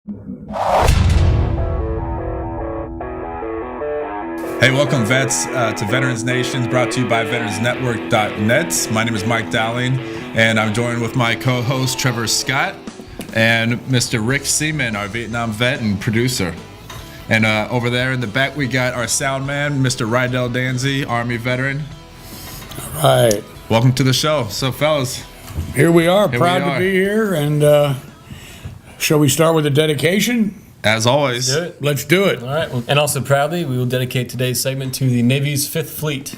Hey, welcome vets to Veterans Nations, brought to you by veteransnetwork.net. My name is Mike Dowling, and I'm joined with my co-host Trevor Scott and Mr. Rick Seaman, our Vietnam vet and producer. And over there in the back, we got our sound man, Mr. Rydell Danzy, Army veteran. All right. Welcome to the show. So, fellas. Here we are, proud to be here. And shall we start with a dedication? As always. Let's do it. All right. And also proudly, we will dedicate today's segment to the Navy's 5th Fleet.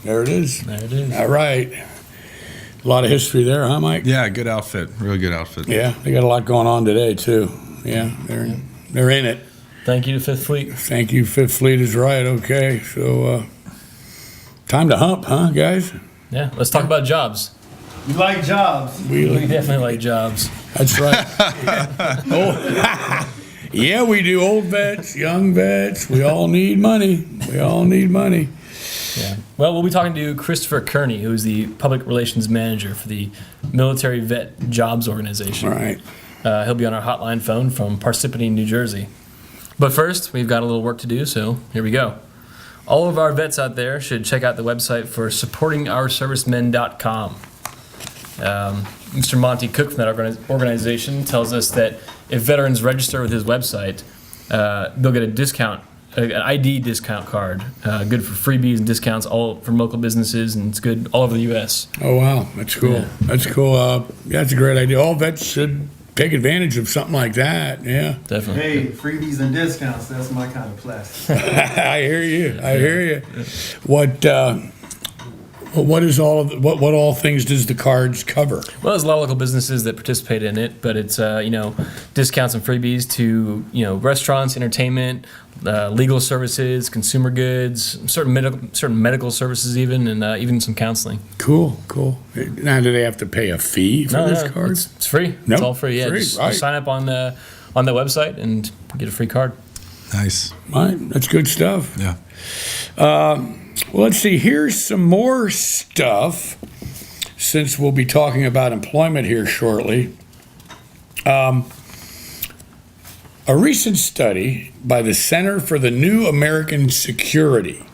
There it is. There it is. All right. A lot of history there, huh, Mike? Yeah, good outfit. Really good outfit. Yeah, they got a lot going on today, too. Yeah, they're in it. Thank you to 5th Fleet. Thank you, 5th Fleet is right. Okay, so time to hump, huh, guys? Yeah, let's talk about jobs. You like jobs. We definitely like jobs. That's right. Yeah, we do. Old vets, young vets. We all need money. Yeah. Well, we'll be talking to Christopher Kearney, who is the Public Relations Manager for the Military Vet Jobs Organization. Right. He'll be on our hotline phone from Parsippany, New Jersey. But first, we've got a little work to do, so here we go. All of our vets out there should check out the website for supportingourservicemen.com. Mr. Monty Cook from that organization tells us that if veterans register with his website, they'll get a discount, an ID discount card, good for freebies and discounts all from local businesses, and it's good all over the U.S. Oh, wow. That's cool. Yeah. That's cool. That's a great idea. All vets should take advantage of something like that. Yeah. Definitely. Hey, freebies and discounts, that's my kind of place. I hear you. What is what all things does the cards cover? Well, there's a lot of local businesses that participate in it, but it's discounts and freebies to restaurants, entertainment, legal services, consumer goods, certain medical services, and even some counseling. Cool. Now, do they have to pay a fee for these cards? It's free. No, It's all free. Yeah, free, just right. sign up on the website and get a free card. Nice. Right, that's good stuff. Yeah. Well, let's see. Here's some more stuff, since we'll be talking about employment here shortly. A recent study by the Center for the New American Security,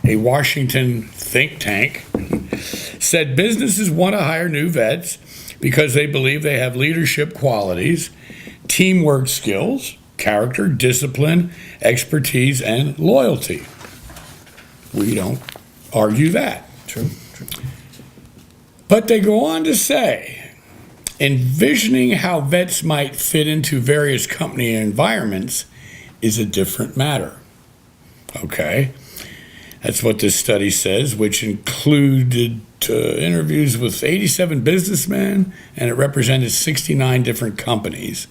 a Washington think tank, said businesses want to hire new vets because they believe they have leadership qualities, teamwork skills, character, discipline, expertise, and loyalty. We don't argue that. True. But they go on to say, envisioning how vets might fit into various company environments is a different matter. Okay? That's what this study says, which included interviews with 87 businessmen, and it represented 69 different companies.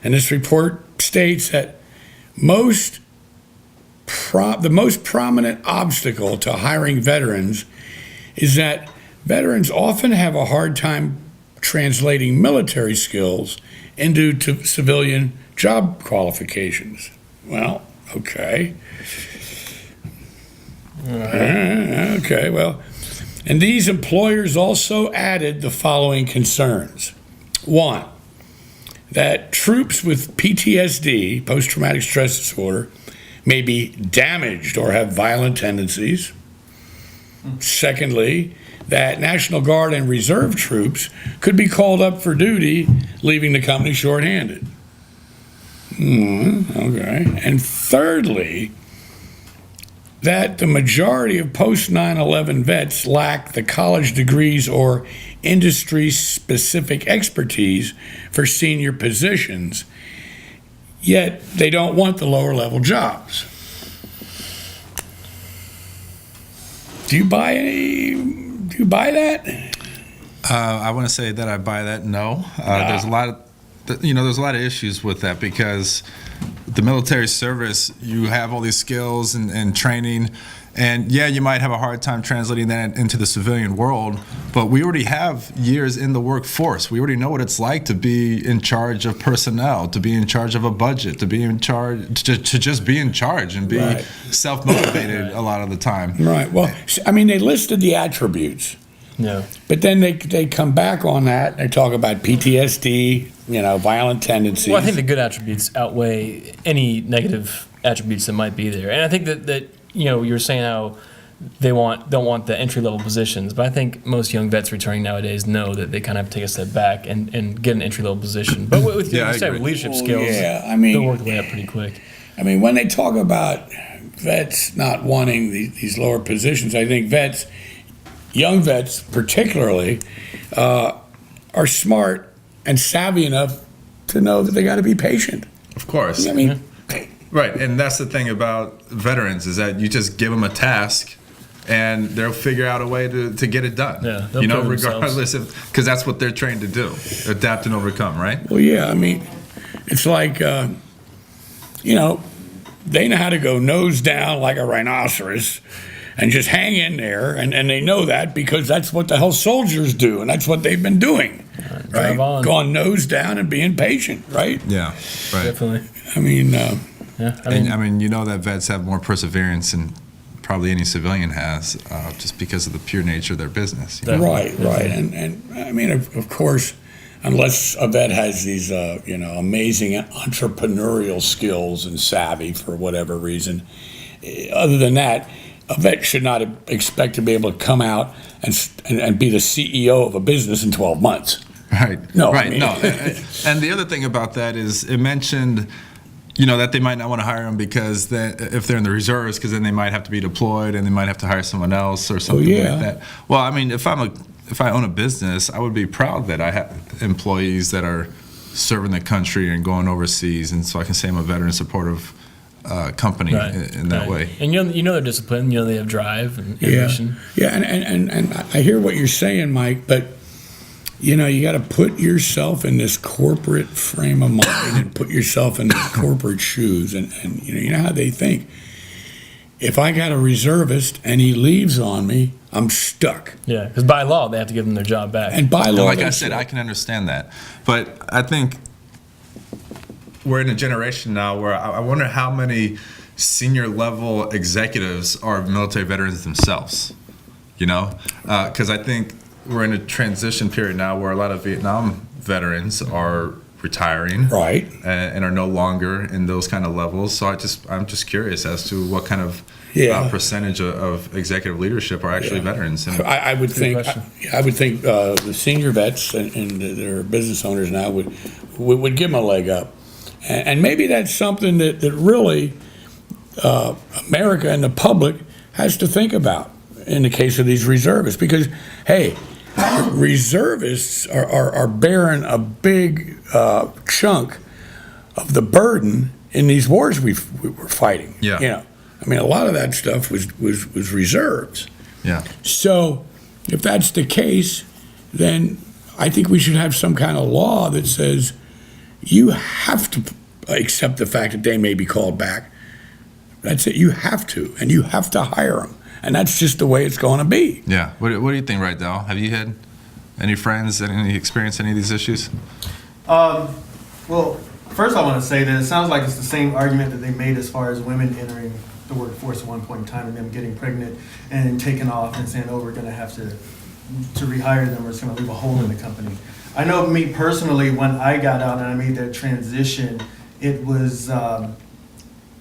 And this report states that the most prominent obstacle to hiring veterans is that veterans often have a hard time translating military skills into civilian job qualifications. Well, okay. Okay, well, and these employers also added the following concerns. One, that troops with PTSD, post-traumatic stress disorder, may be damaged or have violent tendencies. Secondly, that National Guard and Reserve troops could be called up for duty, leaving the company shorthanded. Okay. And thirdly, that the majority of post-9/11 vets lack the college degrees or industry-specific expertise for senior positions, yet they don't want the lower-level jobs. Do you buy that? I want to say that I buy that. No, there's a lot of, there's a lot of issues with that, because the military service, you have all these skills and training, and yeah, you might have a hard time translating that into the civilian world, but we already have years in the workforce. We already know what it's like to be in charge of personnel, to be in charge of a budget, to be in charge, to just be in charge and be self-motivated a lot of the time. Right. Well, I mean, they listed the attributes No. But then they come back on that. They talk about PTSD, violent tendencies. Well, I think the good attributes outweigh any negative attributes that might be there. And I think that you're saying how they don't want the entry level positions, but I think most young vets returning nowadays know that they kind of have to take a step back and get an entry level position. But with Yeah, I you said agree. leadership Well, skills, yeah, I mean- they'll work their way up pretty quick. I mean, when they talk about vets not wanting these lower positions, I think young vets particularly, are smart and savvy enough to know that they got to be patient. Of course. I mean, Right, and that's the thing about veterans is that you just give them a task, and they'll figure out a way to get it done. Yeah, they'll prove regardless because that's what they're trained to do, adapt and overcome. Right. well, yeah, I mean, it's like, they know how to go nose down like a rhinoceros and just hang in there, and they know that because that's what the hell soldiers do, and that's what they've been doing, right? drive on. Going nose down and being patient, right? Yeah. Right. Definitely. I mean, Yeah. that vets have more perseverance than probably any civilian has, just because of the pure nature of their business. Definitely. right. And I mean, of course, unless a vet has these, amazing entrepreneurial skills and savvy for whatever reason, other than that, a vet should not expect to be able to come out and be the CEO of a business in 12 months. Right. No, Right. I mean- No. And the other thing about that is it mentioned, that they might not want to hire them because if they're in the reserves, because then they might have to be deployed and they might have to hire someone else or something yeah. like that. Well, I mean, if I own a business, I would be proud that I have employees that are serving the country and going overseas, and so I can say I'm a veteran supportive company in that way. And they're disciplined. They have drive and Yeah, ambition. yeah, and I hear what you're saying, Mike, but you got to put yourself in this corporate frame of mind and put yourself in these corporate shoes, and you know how they think. If I got a reservist and he leaves on me, I'm stuck. Yeah, because by law they have to give them their job back. And by law, Like they I said, should. I can understand that, but I think we're in a generation now where I wonder how many senior level executives are military veterans themselves. Because I think we're in a transition period now where a lot of Vietnam veterans are retiring, Right. and are no longer in those kind of levels. So I'm just curious as to what kind of percentage of executive leadership are actually veterans. And I would think. question. I would think the senior vets and their business owners now would give them a leg up, and maybe that's something that really America and the public has to think about in the case of these reservists, because hey, reservists are bearing a big chunk of the burden in these wars we were fighting. Yeah. I mean, a lot of that stuff was reserves. yeah, So if that's the case, then I think we should have some kind of law that says you have to accept the fact that they may be called back. That's it. You have to, and you have to hire them. And that's just the way it's going to be. yeah. What do you think, right, Dal? Have you had any friends, any experience any of these issues? Well, first I want to say that it sounds like it's the same argument that they made as far as women entering the workforce at one point in time and them getting pregnant and taking off and saying, oh, we're going to have to rehire them or it's going to leave a hole in the company. I know me personally, when I got out and I made that transition, it was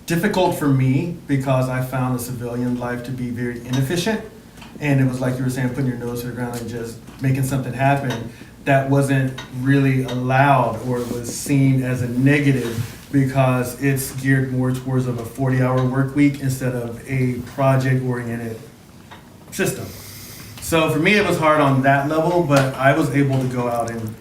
difficult for me because I found the civilian life to be very inefficient. And it was like you were saying, putting your nose to the ground and just making something happen. That wasn't really allowed, or it was seen as a negative because it's geared more towards of a 40-hour work week instead of a project-oriented system. So for me, it was hard on that level, but I was able to go out and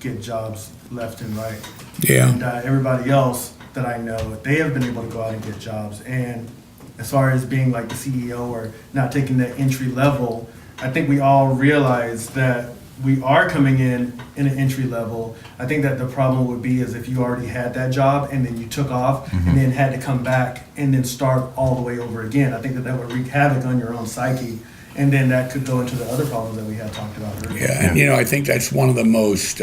get jobs left and right. Yeah. And everybody else that I know, they have been able to go out and get jobs. And as far as being like the CEO or not taking that entry level, I think we all realize that we are coming in an entry level. I think that the problem would be is if you already had that job and then you took off and then had to come back and then start all the way over again. I think that would wreak havoc on your own psyche. And then that could go into the other problems that we had talked about earlier. Yeah, and I think that's one of the most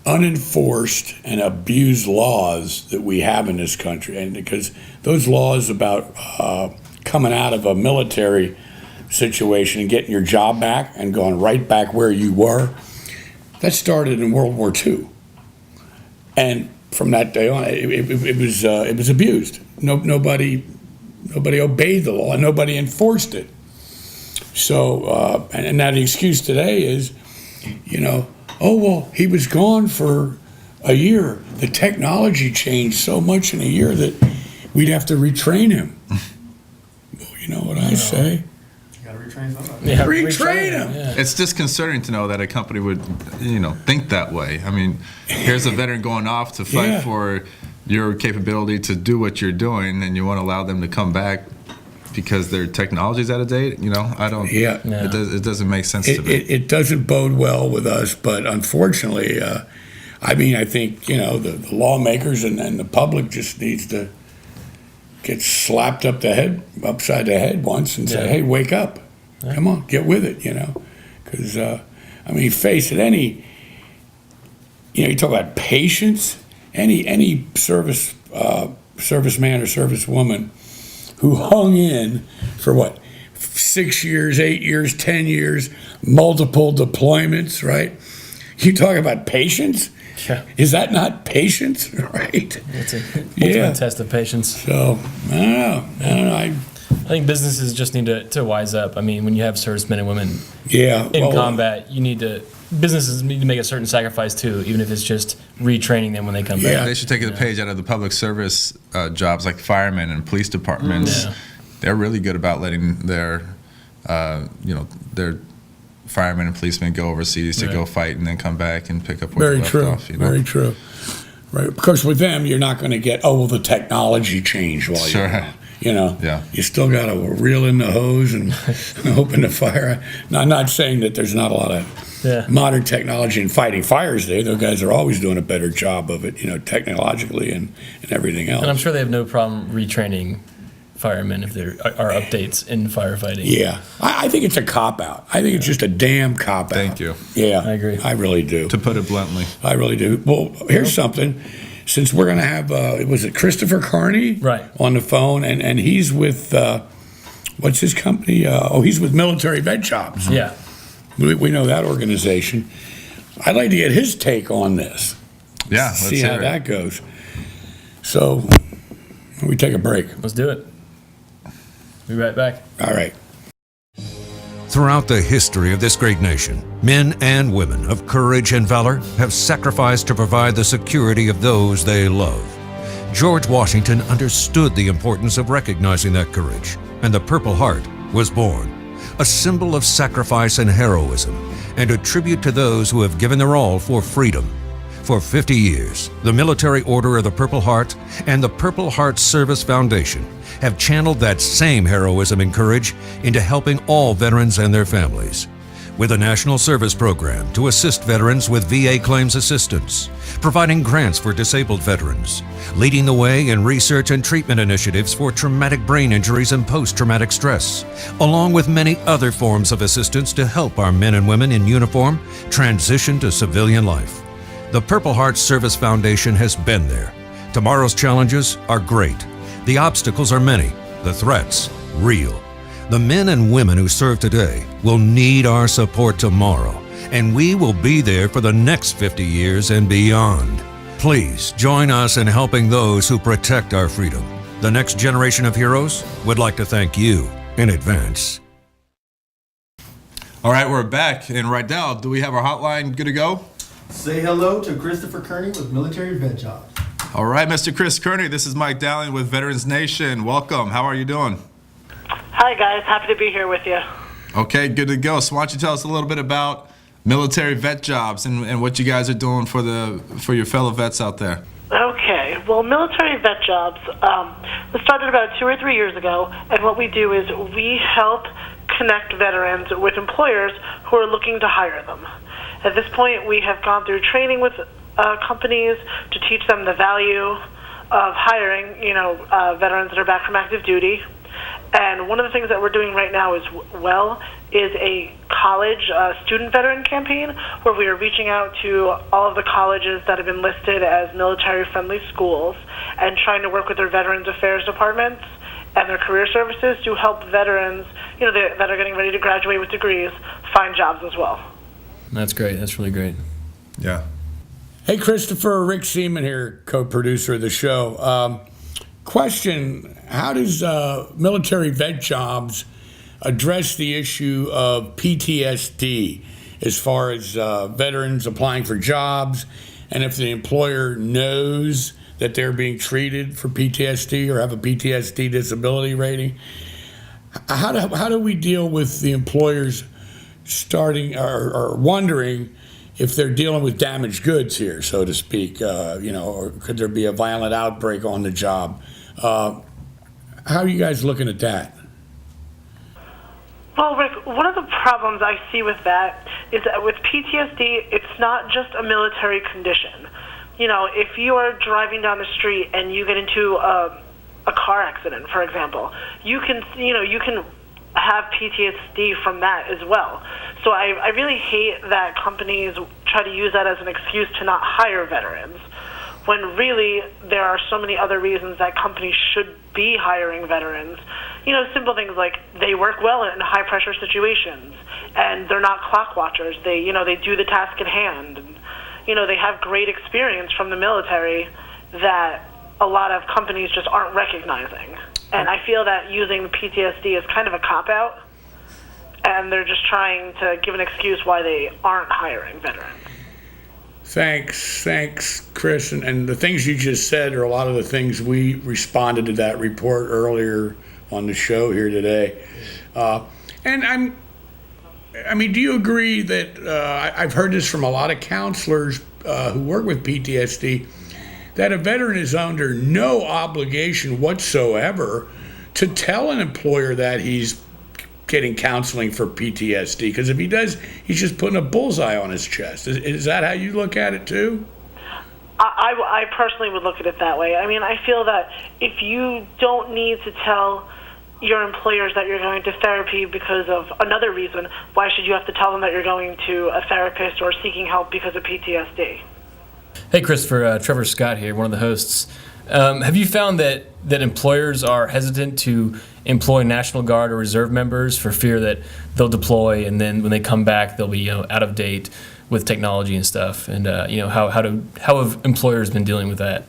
unenforced and abused laws that we have in this country. And because those laws about coming out of a military situation and getting your job back and going right back where you were, that started in World War II. And from that day on, it was abused. Nobody obeyed the law. Nobody enforced it. So, and now the excuse today is, oh, well, he was gone for a year. The technology changed so much in a year that we'd have to retrain him. Well, you know what I say? You gotta retrain somebody. Yeah, Retrain him. Yeah. It's disconcerting to know that a company would, think that way. I mean, here's a veteran going off to fight Yeah. for your capability to do what you're doing, and you want to allow them to come back because their technology's out of date. I don't. Yeah. Yeah. It doesn't make sense to me. It doesn't bode well with us, but unfortunately, I think, the lawmakers and the public just needs to get slapped upside the head once and say, Yeah. hey, wake up. Come on, get with it, Because, face it, you talk about patience, any serviceman or servicewoman who hung in for 6 years, 8 years, 10 years, multiple deployments, right? You talk about patience? Yeah. Is that not patience, right? It's a ultimate Yeah. test of patience. So, I don't know. I think businesses just need to wise up. I mean, when you have servicemen and women Yeah. in combat, businesses need to make a certain sacrifice too, even if it's just retraining them when they come Yeah. back. They should take the page out of the public service jobs like firemen and police departments. Yeah. They're really good about letting their firemen and policemen go overseas to Right. go fight and then come back and pick up where Very they left true. off. Very true. Right. Because with them, you're not going to get, the technology changed while Sure. you're gone. Yeah. You still got to reel in the hose and open the fire. Now, I'm not saying that there's not a lot of Yeah. modern technology in fighting fires there. Those guys are always doing a better job of it, technologically and everything else. And I'm sure they have no problem retraining firemen if there are updates in firefighting. Yeah. I think it's a cop-out. I think it's just a damn cop-out. Thank you. Yeah. I agree. I really do. To put it bluntly. I really do. Well, here's something. Since we're going to have, was it Christopher Carney? Right. On the phone, and he's with, what's his company? He's with Military Vet Jobs. Yeah. We know that organization. I'd like to get his take on this. Yeah, let's See how hear it. that goes. So, we take a break. Let's do it. Be right back. All right. Throughout the history of this great nation, men and women of courage and valor have sacrificed to provide the security of those they love. George Washington understood the importance of recognizing that courage, and the Purple Heart was born, a symbol of sacrifice and heroism, and a tribute to those who have given their all for freedom. For 50 years, the Military Order of the Purple Heart and the Purple Heart Service Foundation have channeled that same heroism and courage into helping all veterans and their families. With a national service program to assist veterans with VA claims assistance, providing grants for disabled veterans, leading the way in research and treatment initiatives for traumatic brain injuries and post-traumatic stress, along with many other forms of assistance to help our men and women in uniform transition to civilian life. The Purple Heart Service Foundation has been there. Tomorrow's challenges are great. The obstacles are many, the threats real. The men and women who serve today will need our support tomorrow, and we will be there for the next 50 years and beyond. Please join us in helping those who protect our freedom. The next generation of heroes would like to thank you in advance. All right, we're back. And right now, do we have our hotline good to go? Say hello to Christopher Kearney with Military Vet Jobs. All right, Mr. Chris Kearney, this is Mike Dowling with Veterans Nation. Welcome. How are you doing? Hi, guys. Happy to be here with you. Okay, good to go. So why don't you tell us a little bit about Military Vet Jobs and what you guys are doing for your fellow vets out there? Okay. Well, Military Vet Jobs was started about 2 or 3 years ago, and what we do is we help connect veterans with employers who are looking to hire them. At this point, we have gone through training with companies to teach them the value of hiring, veterans that are back from active duty. And one of the things that we're doing right now is a college student veteran campaign where we are reaching out to all of the colleges that have been listed as military-friendly schools and trying to work with their Veterans Affairs departments and their career services do help veterans, that are getting ready to graduate with degrees, find jobs as well. That's great. That's really great. Yeah. Hey, Christopher, Rick Seaman here, co-producer of the show. Question, how does military vet jobs address the issue of PTSD as far as veterans applying for jobs, and if the employer knows that they're being treated for PTSD or have a PTSD disability rating? How do we deal with the employers starting or wondering if they're dealing with damaged goods here, so to speak, or could there be a violent outbreak on the job? How are you guys looking at that? Well, Rick, one of the problems I see with that is that with PTSD, it's not just a military condition. If you are driving down the street and you get into a car accident, for example, you can have PTSD from that as well. So I really hate that companies try to use that as an excuse to not hire veterans, when really there are so many other reasons that companies should be hiring veterans. Simple things like they work well in high pressure situations, and they're not clock watchers. They do the task at hand. And, they have great experience from the military that a lot of companies just aren't recognizing. And I feel that using PTSD is kind of a cop-out, and they're just trying to give an excuse why they aren't hiring veterans. Thanks, Chris. And the things you just said are a lot of the things we responded to that report earlier on the show here today. Do you agree that I've heard this from a lot of counselors who work with PTSD, that a veteran is under no obligation whatsoever to tell an employer that he's getting counseling for PTSD? Because if he does, he's just putting a bullseye on his chest. Is that how you look at it too? I personally would look at it that way. I feel that if you don't need to tell your employers that you're going to therapy because of another reason, why should you have to tell them that you're going to a therapist or seeking help because of PTSD? Hey, Christopher, Trevor Scott here, one of the hosts. Have you found that employers are hesitant to employ National Guard or Reserve members for fear that they'll deploy and then when they come back they'll be out of date with technology and stuff? And how have employers been dealing with that?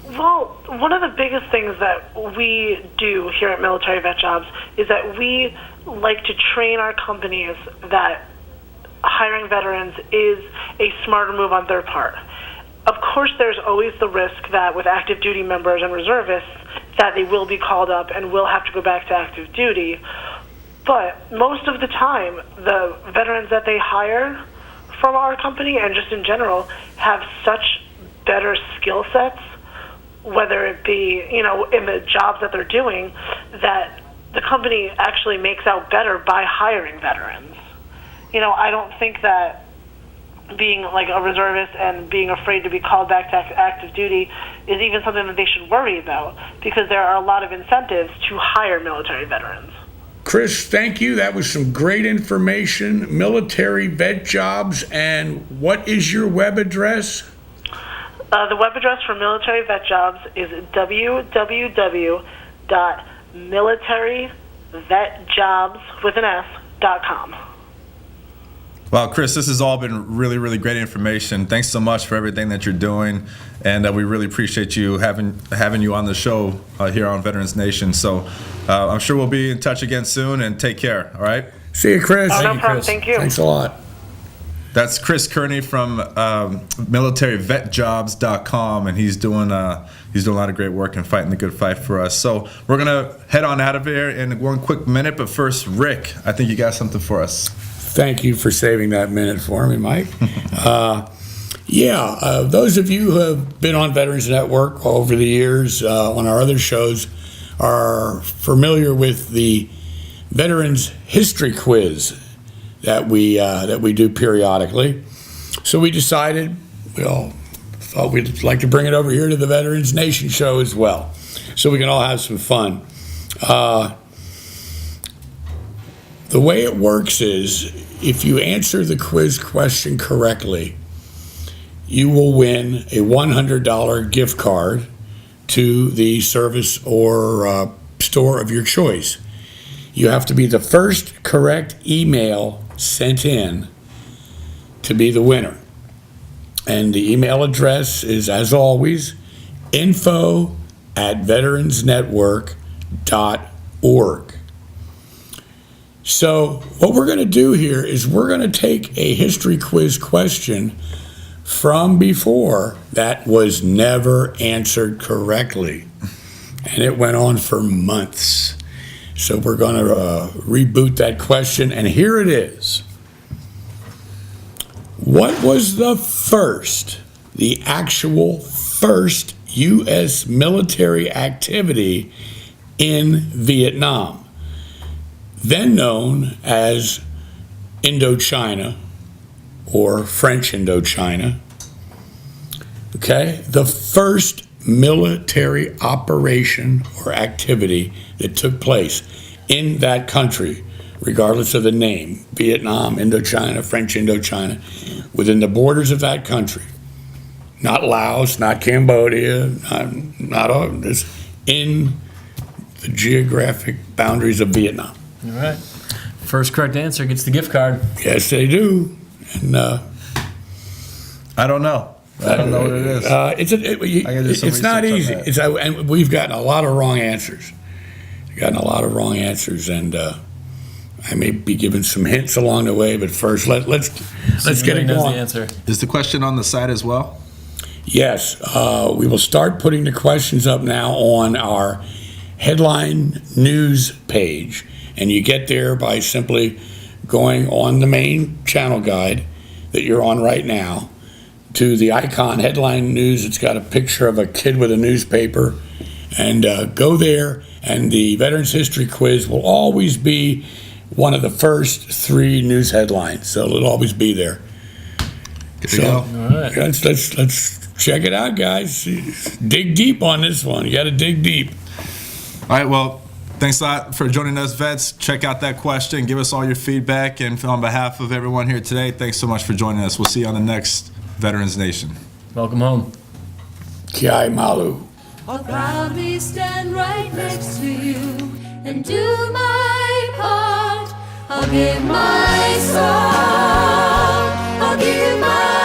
Well, one of the biggest things that we do here at Military Vet Jobs is that we like to train our companies that hiring veterans is a smarter move on their part. Of course, there's always the risk that with active duty members and reservists that they will be called up and will have to go back to active duty. But most of the time, the veterans that they hire from our company and just in general have such better skill sets, whether it be, in the jobs that they're doing, that the company actually makes out better by hiring veterans. I don't think that being like a reservist and being afraid to be called back to active duty is even something that they should worry about, because there are a lot of incentives to hire military veterans. Chris, thank you. That was some great information. Military Vet Jobs. And what is your web address? The web address for Military Vet Jobs is www.militaryvetjobs.com. Well, Chris, this has all been really, really great information. Thanks so much for everything that you're doing, and we really appreciate you having you on the show here on Veterans Nation. So I'm sure we'll be in touch again soon, and take care, all right? See you, Chris. No you, problem. Chris. Thank you. Thanks a lot. That's Chris Kearney from militaryvetjobs.com, and he's doing a lot of great work and fighting the good fight for us. So we're gonna head on out of here in one quick minute, but first, Rick, I think you got something for us. Thank you for saving that minute for me, Mike. Those of you who have been on Veterans Network over the years on our other shows are familiar with the Veterans History Quiz that we do periodically. So we decided, we all thought we'd like to bring it over here to the Veterans Nation show as well, so we can all have some fun. The way it works is, if you answer the quiz question correctly, you will win a $100 gift card to the service or store of your choice. You have to be the first correct email sent in to be the winner. And the email address is, as always, info@veteransnetwork.org. So what we're going to do here is we're going to take a history quiz question from before that was never answered correctly. And it went on for months. So we're going to reboot that question, and here it is. What was the actual first U.S. military activity in Vietnam, then known as Indochina or French Indochina? Okay, the first military operation or activity that took place in that country, regardless of the name, Vietnam, Indochina, French Indochina, within the borders of that country. Not Laos, not Cambodia, not all, just in the geographic boundaries of Vietnam. All right. First correct answer gets the gift card. Yes, they do. And I don't know. I don't know what it is. It's not easy. And we've gotten a lot of wrong answers. And I may be giving some hints along the way, but first let's get it knows going. the answer. Is the question on the site as well? Yes, we will start putting the questions up now on our headline news page, and you get there by simply going on the main channel guide that you're on right now to the icon headline news. It's got a picture of a kid with a newspaper, and go there, and the Veterans History Quiz will always be one of the first 3 news headlines, so it'll always be there. Good to go. All right. Let's check it out, guys. Dig deep on this one. You got to dig deep. All right, well, thanks a lot for joining us, vets. Check out that question. Give us all your feedback. And on behalf of everyone here today, thanks so much for joining us. We'll see you on the next Veterans Nation. Welcome home. Kiai Malu. I'll proudly stand right next to you and do my part. I'll give my song, I'll give my